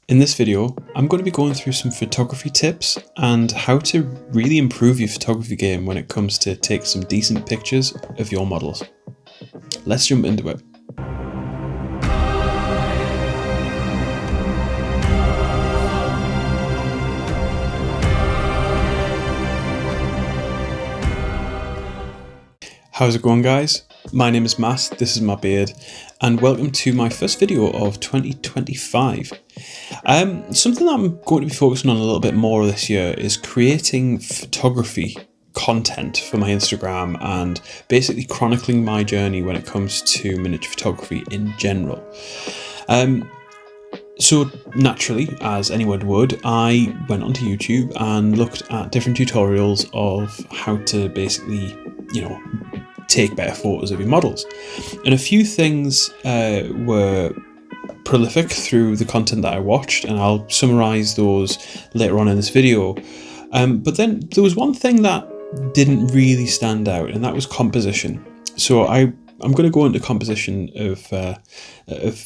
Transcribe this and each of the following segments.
In this video, I'm going to be going through some photography tips and how to really improve your photography game when it comes to take some decent pictures of your models. Let's jump into it. How's it going, guys? My name is Matt, this is my beard, and welcome to my first video of 2025. Something that I'm going to be focusing on a little bit more this year is creating photography content for my Instagram and basically chronicling my journey when it comes to miniature photography in general. So naturally, as anyone would, I went onto YouTube and looked at different tutorials of how to basically, take better photos of your models. And a few things were prolific through the content that I watched, and I'll summarize those later on in this video. But then there was one thing that didn't really stand out, and that was composition. So I'm going to go into composition of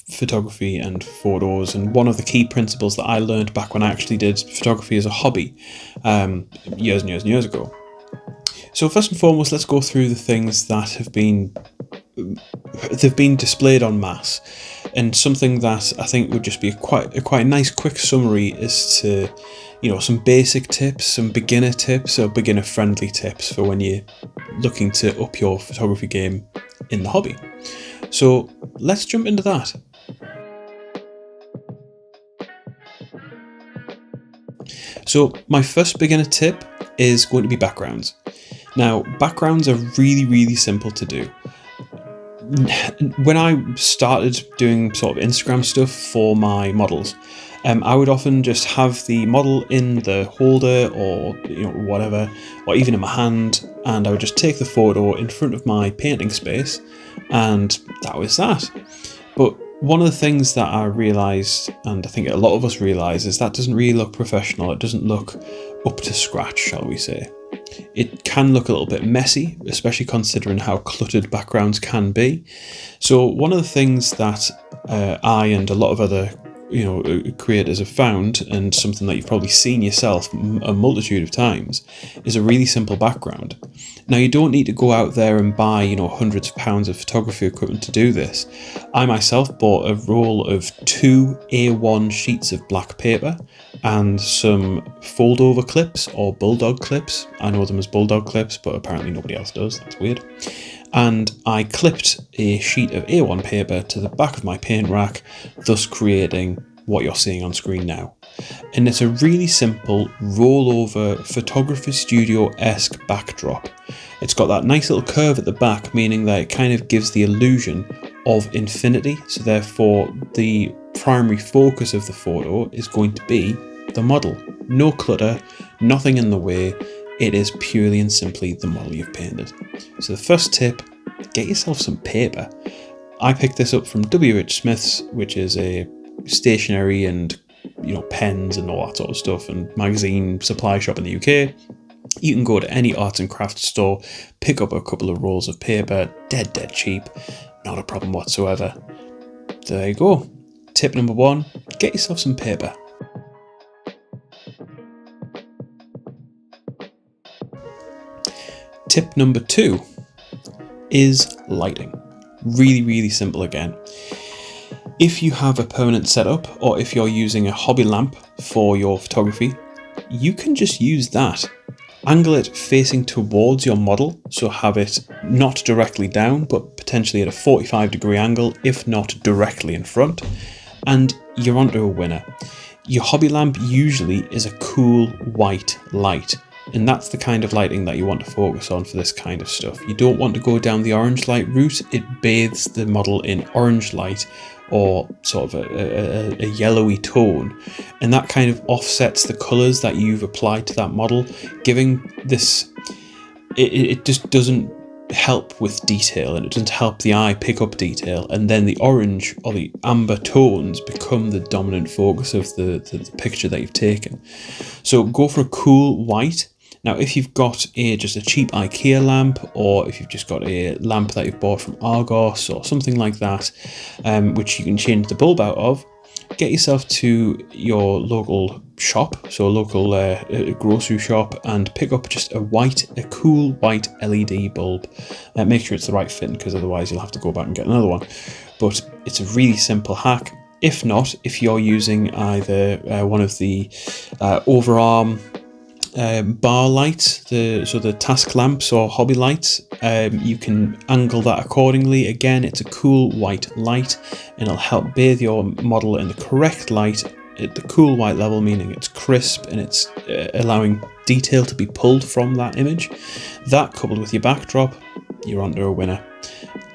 photography and photos, and one of the key principles that I learned back when I actually did photography as a hobby years and years ago. So first and foremost, let's go through the things that they've been displayed en masse, and something that I think would just be a quite nice quick summary is to, some basic tips, some beginner tips or beginner friendly tips for when you're looking to up your photography game in the hobby. So let's jump into that. So my first beginner tip is going to be backgrounds. Now, backgrounds are really simple to do. When I started doing sort of Instagram stuff for my models, I would often just have the model in the holder or whatever, or even in my hand, and I would just take the photo in front of my painting space, and that was that. But one of the things that I realised, and I think a lot of us realise, is that doesn't really look professional. It doesn't look up to scratch, shall we say. It can look a little bit messy, especially considering how cluttered backgrounds can be. So one of the things that I and a lot of other creators have found, and something that you've probably seen yourself a multitude of times, is a really simple background. Now, you don't need to go out there and buy hundreds of pounds of photography equipment to do this. I myself bought a roll of 2 A1 sheets of black paper and some fold over clips or bulldog clips. I know them as bulldog clips, but apparently nobody else does. That's weird. And I clipped a sheet of A1 paper to the back of my paint rack, thus creating what you're seeing on screen now. And it's a really simple rollover photography studio-esque backdrop. It's got that nice little curve at the back, meaning that it kind of gives the illusion of infinity. So therefore, the primary focus of the photo is going to be the model. No clutter, nothing in the way. It is purely and simply the model you've painted. So the first tip, get yourself some paper. I picked this up from W.H. Smith's, which is a stationery and pens and all that sort of stuff and magazine supply shop in the UK. You can go to any arts and crafts store, pick up a couple of rolls of paper, dead cheap, not a problem whatsoever. There you go. Tip number 1, get yourself some paper. Tip number 2 is lighting. Really simple again. If you have a permanent setup, or if you're using a hobby lamp for your photography, you can just use that. Angle it facing towards your model, so have it not directly down, but potentially at a 45-degree angle, if not directly in front, and you're onto a winner. Your hobby lamp usually is a cool white light, and that's the kind of lighting that you want to focus on for this kind of stuff. You don't want to go down the orange light route. It bathes the model in orange light, or sort of a yellowy tone, and that kind of offsets the colours that you've applied to that model, giving this, it just doesn't help with detail, and it doesn't help the eye pick up detail, and then the orange or the amber tones become the dominant focus of the picture that you've taken. So go for a cool white. Now, if you've got just a cheap IKEA lamp, or if you've just got a lamp that you've bought from Argos or something like that, which you can change the bulb out of, get yourself to your local shop, so a local grocery shop, and pick up just a cool white LED bulb. Make sure it's the right fit, because otherwise you'll have to go back and get another one. But it's a really simple hack. If not, if you're using either one of the overarm bar lights, the task lamps or hobby lights, you can angle that accordingly. Again, it's a cool white light, and it'll help bathe your model in the correct light at the cool white level, meaning it's crisp and it's allowing detail to be pulled from that image. That, coupled with your backdrop, you're onto a winner.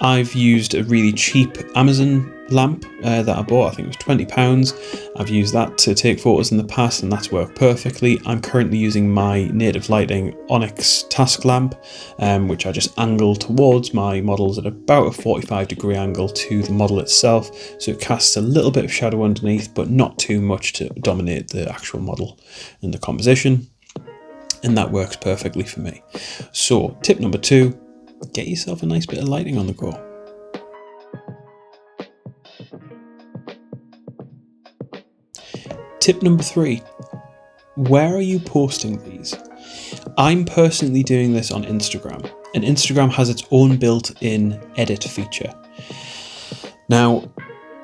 I've used a really cheap Amazon lamp that I bought. I think it was £20. I've used that to take photos in the past, and that's worked perfectly. I'm currently using my Native Lighting Onyx task lamp, which I just angle towards my models at about a 45-degree angle to the model itself, so it casts a little bit of shadow underneath, but not too much to dominate the actual model and the composition, and that works perfectly for me. So tip number 2, get yourself a nice bit of lighting on the go. Tip number 3, where are you posting these? I'm personally doing this on Instagram, and Instagram has its own built-in edit feature. Now,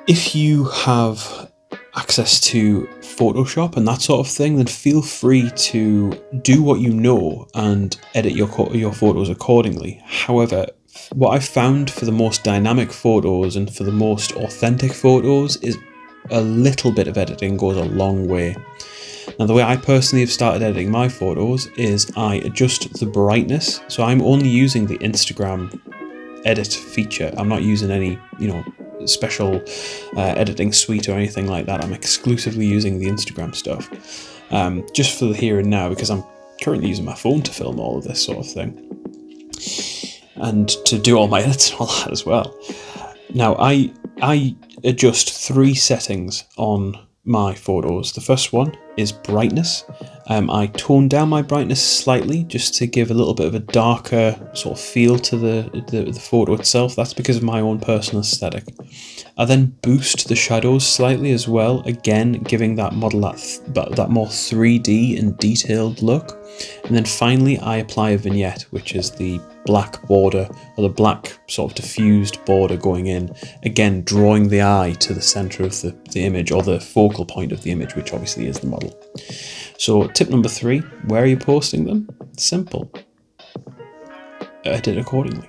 if you have access to Photoshop and that sort of thing, then feel free to do what you know and edit your photos accordingly. However, what I've found for the most dynamic photos and for the most authentic photos is a little bit of editing goes a long way. Now, the way I personally have started editing my photos is I adjust the brightness. So I'm only using the Instagram edit feature. I'm not using any, special editing suite or anything like that. I'm exclusively using the Instagram stuff, just for the here and now, because I'm currently using my phone to film all of this sort of thing and to do all my edits and all that as well. Now, I adjust 3 settings on my photos. The first one is brightness. I tone down my brightness slightly just to give a little bit of a darker sort of feel to the photo itself. That's because of my own personal aesthetic. I then boost the shadows slightly as well, again giving that model that more 3D and detailed look. And then finally I apply a vignette, which is the black border, or the black sort of diffused border going in, again drawing the eye to the center of the image, or the focal point of the image, which obviously is the model. So tip number 3, where are you posting them? Simple. Edit accordingly.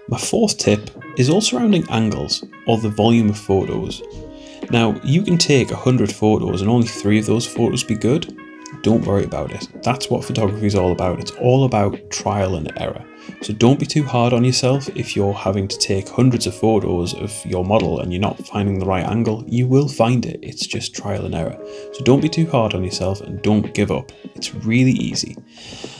My 4th tip is all surrounding angles, or the volume of photos. Now, you can take 100 photos and only 3 of those photos be good. Don't worry about it. That's what photography is all about. It's all about trial and error. So don't be too hard on yourself if you're having to take hundreds of photos of your model and you're not finding the right angle. You will find it. It's just trial and error. So don't be too hard on yourself and don't give up. It's really easy.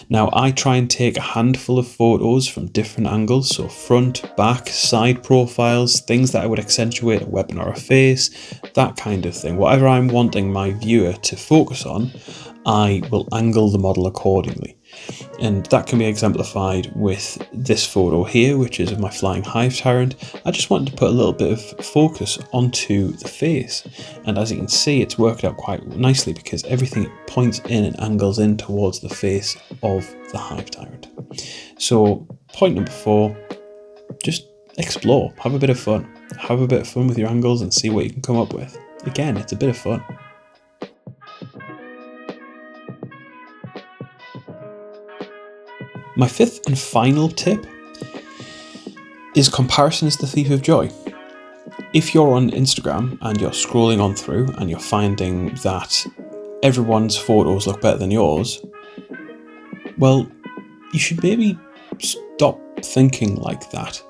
Now, I try and take a handful of photos from different angles, so front, back, side profiles, things that I would accentuate a weapon or a face, that kind of thing. Whatever I'm wanting my viewer to focus on, I will angle the model accordingly. And that can be exemplified with this photo here, which is of my flying hive tyrant. I just wanted to put a little bit of focus onto the face. And as you can see, it's worked out quite nicely because everything points in and angles in towards the face of the hive tyrant. So point number 4, just explore, have a bit of fun. Have a bit of fun with your angles and see what you can come up with. Again, it's a bit of fun. My 5th and final tip is comparison is the thief of joy. If you're on Instagram and you're scrolling on through and you're finding that everyone's photos look better than yours, well, you should maybe stop thinking like that.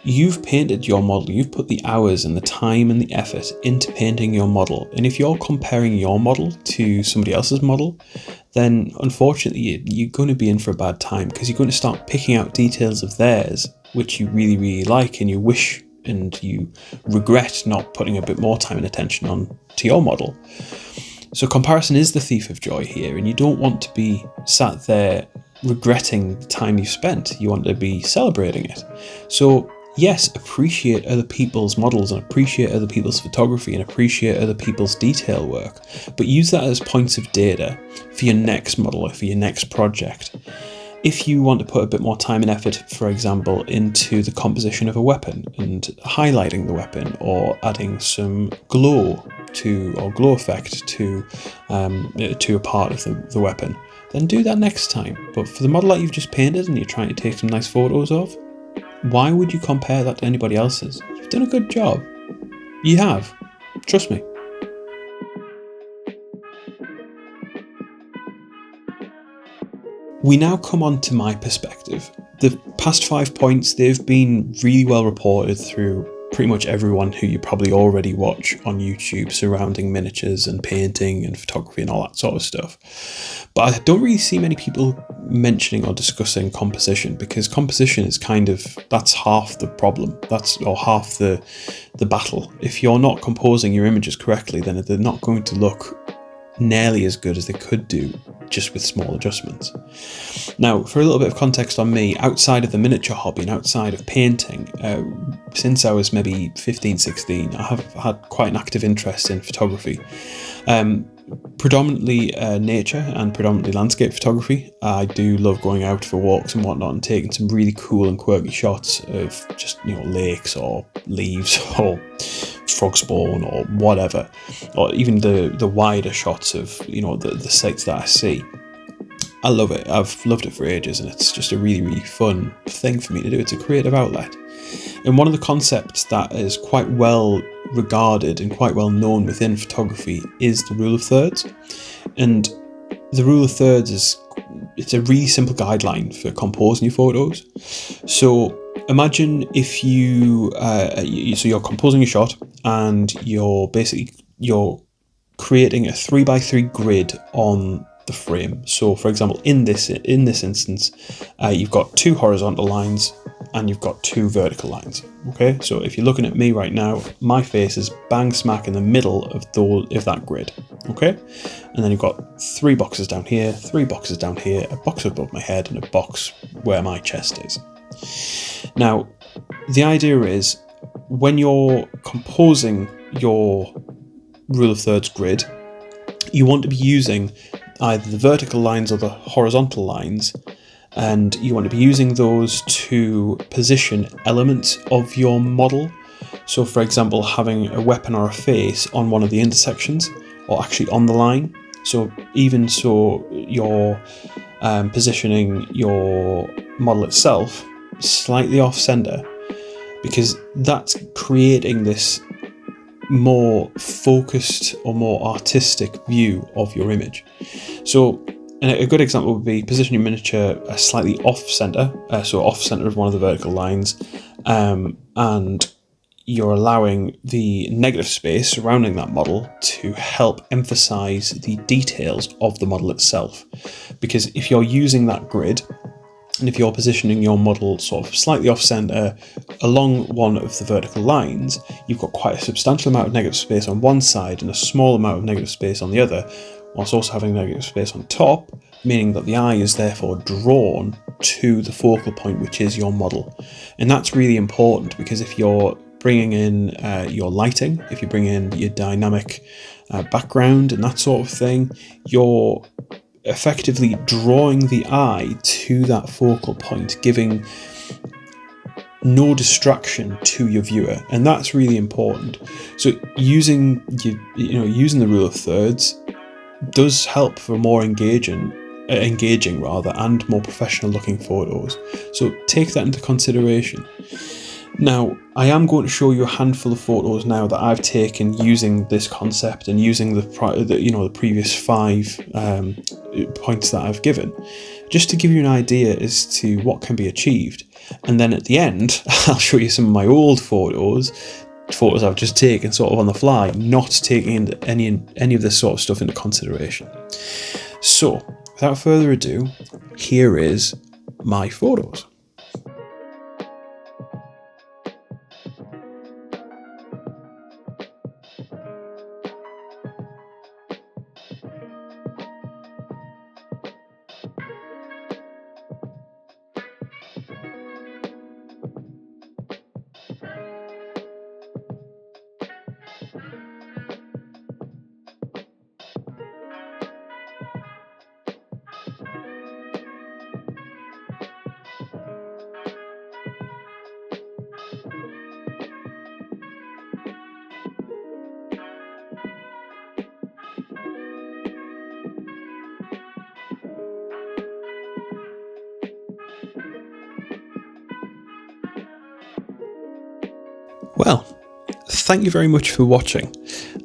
You've painted your model, you've put the hours and the time and the effort into painting your model. And if you're comparing your model to somebody else's model, then unfortunately you're going to be in for a bad time, because you're going to start picking out details of theirs which you really, really like, and you wish and you regret not putting a bit more time and attention on to your model. So comparison is the thief of joy here, and you don't want to be sat there regretting the time you've spent. You want to be celebrating it. So yes, appreciate other people's models and appreciate other people's photography and appreciate other people's detail work, but use that as points of data for your next model or for your next project. If you want to put a bit more time and effort, for example, into the composition of a weapon and highlighting the weapon or adding some glow or glow effect to a part of the weapon, then do that next time. But for the model that you've just painted and you're trying to take some nice photos of, why would you compare that to anybody else's? You've done a good job. You have. Trust me. We now come on to my perspective. The past 5 points, they've been really well reported through pretty much everyone who you probably already watch on YouTube surrounding miniatures and painting and photography and all that sort of stuff. But I don't really see many people mentioning or discussing composition, because composition is that's half the problem. Or half the battle. If you're not composing your images correctly, then they're not going to look nearly as good as they could do just with small adjustments. Now, for a little bit of context on me, outside of the miniature hobby and outside of painting, since I was maybe 15, 16, I have had quite an active interest in photography. Predominantly nature and predominantly landscape photography. I do love going out for walks and whatnot and taking some really cool and quirky shots of just, lakes or leaves or frog spawn or whatever, or even the wider shots of the sights that I see. I love it. I've loved it for ages, and it's just a really, really fun thing for me to do. It's a creative outlet. And one of the concepts that is quite well regarded and quite well known within photography is the rule of thirds. And the rule of thirds it's a really simple guideline for composing your photos. So imagine if you're composing a shot and you're creating a 3x3 grid on the frame. So for example, in this instance, you've got 2 horizontal lines and you've got 2 vertical lines. Okay, so if you're looking at me right now, my face is bang smack in the middle of that grid. Okay, and then you've got 3 boxes down here, 3 boxes down here, a box above my head, and a box where my chest is. Now, the idea is when you're composing your rule of thirds grid, you want to be using either the vertical lines or the horizontal lines, and you want to be using those to position elements of your model. So for example, having a weapon or a face on one of the intersections, or actually on the line. So even so, you're positioning your model itself slightly off center, because that's creating this more focused or more artistic view of your image. So a good example would be position your miniature slightly off center, so off center of one of the vertical lines, and you're allowing the negative space surrounding that model to help emphasize the details of the model itself. Because if you're using that grid, and if you're positioning your model sort of slightly off center along one of the vertical lines, you've got quite a substantial amount of negative space on one side and a small amount of negative space on the other, whilst also having negative space on top, meaning that the eye is therefore drawn to the focal point, which is your model. And that's really important, because if you're bringing in your lighting, if you bring in your dynamic background and that sort of thing, you're effectively drawing the eye to that focal point, giving no distraction to your viewer, and that's really important. So using the rule of thirds does help for more engaging and more professional looking photos. So take that into consideration. Now, I am going to show you a handful of photos now that I've taken using this concept and using the previous 5 points that I've given, just to give you an idea as to what can be achieved. And then at the end, I'll show you some of my old photos I've just taken sort of on the fly, not taking any of this sort of stuff into consideration. So, without further ado, here is my photos. Well, thank you very much for watching.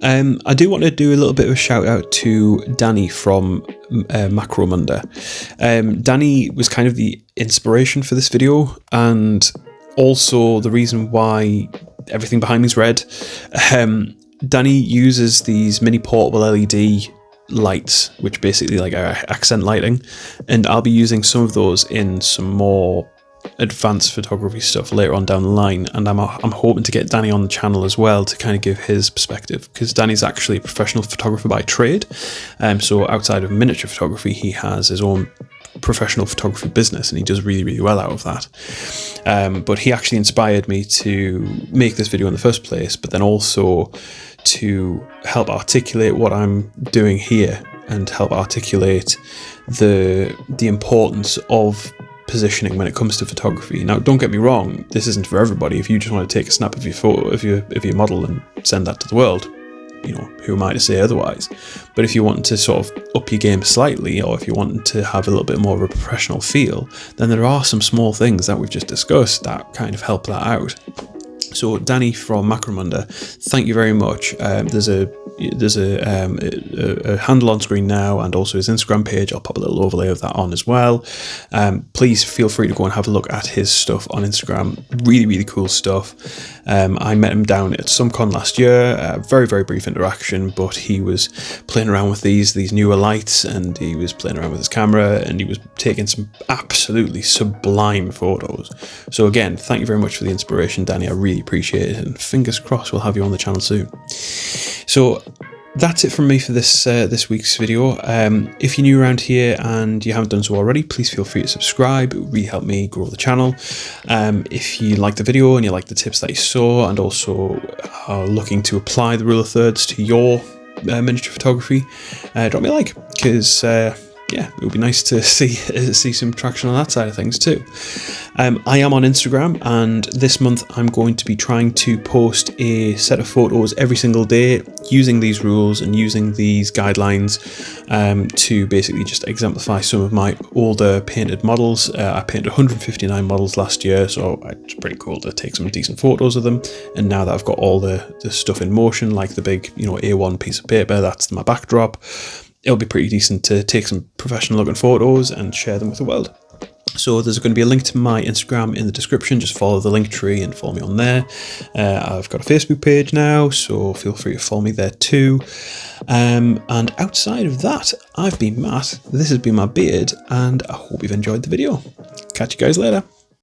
I do want to do a little bit of a shout out to Danny from Macromunda. Danny was kind of the inspiration for this video, and also the reason why everything behind me is red. Danny uses these mini portable LED lights, which basically like are accent lighting, and I'll be using some of those in some more advanced photography stuff later on down the line, and I'm hoping to get Danny on the channel as well to kind of give his perspective, because Danny's actually a professional photographer by trade. So outside of miniature photography, he has his own professional photography business, and he does really, really well out of that. But he actually inspired me to make this video in the first place, but then also to help articulate what I'm doing here and help articulate the importance of positioning when it comes to photography. Now, don't get me wrong, this isn't for everybody. If you just want to take a snap of your photo of your model and send that to the world, you know, who am I to say otherwise? But if you want to sort of up your game slightly, or if you want to have a little bit more of a professional feel, then there are some small things that we've just discussed that kind of help that out. So Danny from Macromunda, thank you very much. There's a handle on screen now, and also his Instagram page. I'll pop a little overlay of that on as well. Please feel free to go and have a look at his stuff on Instagram. Really, really cool stuff. I met him down at SumCon last year. Very, very brief interaction, but he was playing around with these newer lights, and he was playing around with his camera, and he was taking some absolutely sublime photos. So again, thank you very much for the inspiration, Danny. I really appreciate it, and fingers crossed we'll have you on the channel soon. So that's it from me for this week's video. If you're new around here and you haven't done so already, please feel free to subscribe. It would really help me grow the channel. If you like the video and you like the tips that you saw, and also are looking to apply the rule of thirds to your miniature photography, drop me a like, because yeah, it would be nice to see some traction on that side of things too. I am on Instagram, and this month I'm going to be trying to post a set of photos every single day using these rules and using these guidelines to basically just exemplify some of my older painted models. I painted 159 models last year, so it's pretty cool to take some decent photos of them. And now that I've got all the stuff in motion, like the big, you know, A1 piece of paper, that's my backdrop, it'll be pretty decent to take some professional looking photos and share them with the world. So there's going to be a link to my Instagram in the description. Just follow the link tree and follow me on there. I've got a Facebook page now, so feel free to follow me there too. And outside of that, I've been Matt, this has been my beard, and I hope you've enjoyed the video. Catch you guys later.